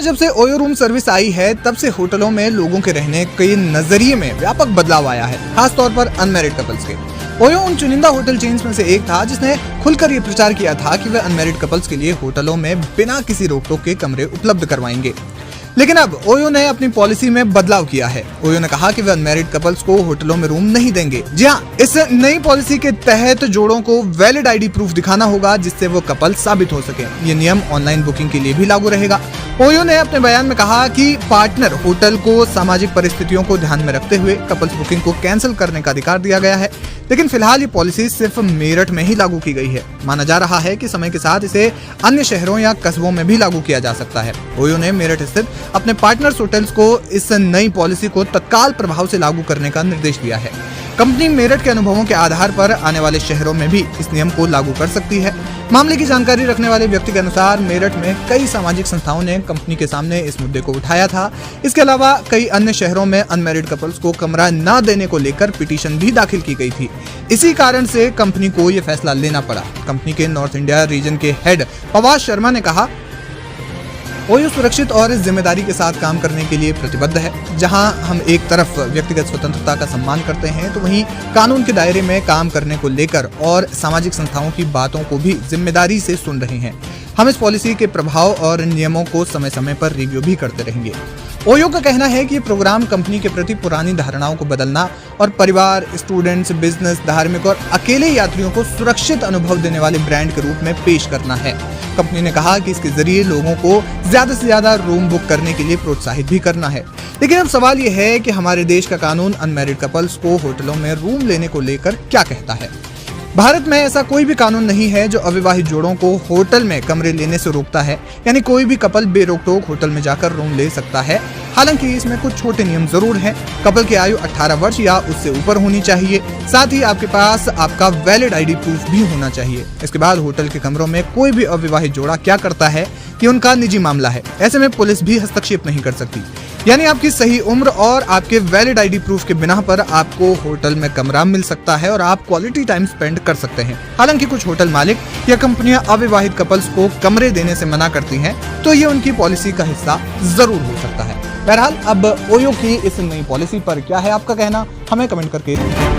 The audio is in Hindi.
जब से ओयो रूम सर्विस आई है तब से होटलों में लोगों के रहने के नजरिए में व्यापक बदलाव आया है, खासतौर पर अनमैरिड कपल्स के। ओयो उन चुनिंदा होटल चेन्स में से एक था जिसने खुलकर ये प्रचार किया था कि वे अनमैरिड कपल्स के लिए होटलों में बिना किसी रोक टोक के कमरे उपलब्ध करवाएंगे। लेकिन अब ओयो ने अपनी पॉलिसी में बदलाव किया है। ओयो ने कहा कि वे अनमैरिड कपल्स को होटलों में रूम नहीं देंगे। जी हाँ, इस नई पॉलिसी के तहत जोड़ों को वैलिड आईडी प्रूफ दिखाना होगा जिससे वो कपल साबित हो सके। ये नियम ऑनलाइन बुकिंग के लिए भी लागू रहेगा। ओयो ने अपने बयान में कहा कि पार्टनर होटल को सामाजिक परिस्थितियों को ध्यान में रखते हुए कपल्स बुकिंग को कैंसिल करने का अधिकार दिया गया है, लेकिन फिलहाल ये पॉलिसी सिर्फ मेरठ में ही लागू की गई है। माना जा रहा है कि समय के साथ इसे अन्य शहरों या कस्बों में भी लागू किया जा सकता है। ओयो ने मेरठ स्थित अपने पार्टनर्स होटल्स को इस नई पॉलिसी को तत्काल प्रभाव से लागू करने का निर्देश दिया है। कंपनी मेरठ के अनुभवों के आधार पर आने वाले शहरों में भी इस नियम को लागू कर सकती है। मामले की जानकारी रखने वाले व्यक्ति के अनुसार मेरठ में कई सामाजिक संस्थाओं ने कंपनी के सामने इस मुद्दे को उठाया था। इसके अलावा कई अन्य शहरों में अनमैरिड कपल्स को कमरा न देने को लेकर पिटीशन भी दाखिल की गई थी। इसी कारण से कंपनी को यह फैसला लेना पड़ा। कंपनी के नॉर्थ इंडिया रीजन के हेड पवार शर्मा ने कहा, ओयो सुरक्षित और जिम्मेदारी के साथ काम करने के लिए प्रतिबद्ध है। जहां हम एक तरफ व्यक्तिगत स्वतंत्रता का सम्मान करते हैं तो वहीं कानून के दायरे में काम करने को लेकर और सामाजिक संस्थाओं की बातों को भी जिम्मेदारी से सुन रहे हैं। हम इस पॉलिसी के प्रभाव और नियमों को समय समय पर रिव्यू भी करते रहेंगे। ओयो का कहना है कि ये प्रोग्राम कंपनी के प्रति पुरानी धारणाओं को बदलना और परिवार, स्टूडेंट्स, बिजनेस, धार्मिक और अकेले यात्रियों को सुरक्षित अनुभव देने वाले ब्रांड के रूप में पेश करना है। कंपनी ने कहा कि इसके जरिए लोगों को ज्यादा से ज्यादा रूम बुक करने के लिए प्रोत्साहित भी करना है। लेकिन अब सवाल ये है कि हमारे देश का कानून अनमैरिड कपल्स को होटलों में रूम लेने को लेकर क्या कहता है। भारत में ऐसा कोई भी कानून नहीं है जो अविवाहित जोड़ों को होटल में कमरे लेने से रोकता है, यानी कोई भी कपल बेरोक टोक होटल में जाकर रूम ले सकता है। हालांकि इसमें कुछ छोटे नियम जरूर हैं। कपल की आयु 18 वर्ष या उससे ऊपर होनी चाहिए। साथ ही आपके पास आपका वैलिड आईडी प्रूफ भी होना चाहिए। इसके बाद होटल के कमरों में कोई भी अविवाहित जोड़ा क्या करता है ये उनका निजी मामला है। ऐसे में पुलिस भी हस्तक्षेप नहीं कर सकती। यानी आपकी सही उम्र और आपके वैलिड आईडी प्रूफ के बिना पर आपको होटल में कमरा मिल सकता है और आप क्वालिटी टाइम स्पेंड कर सकते हैं। हालांकि कुछ होटल मालिक या कंपनियां अविवाहित कपल्स को कमरे देने से मना करती हैं, तो ये उनकी पॉलिसी का हिस्सा जरूर हो सकता है। बहरहाल अब ओयो की इस नई पॉलिसी पर क्या है आपका कहना, हमें कमेंट करके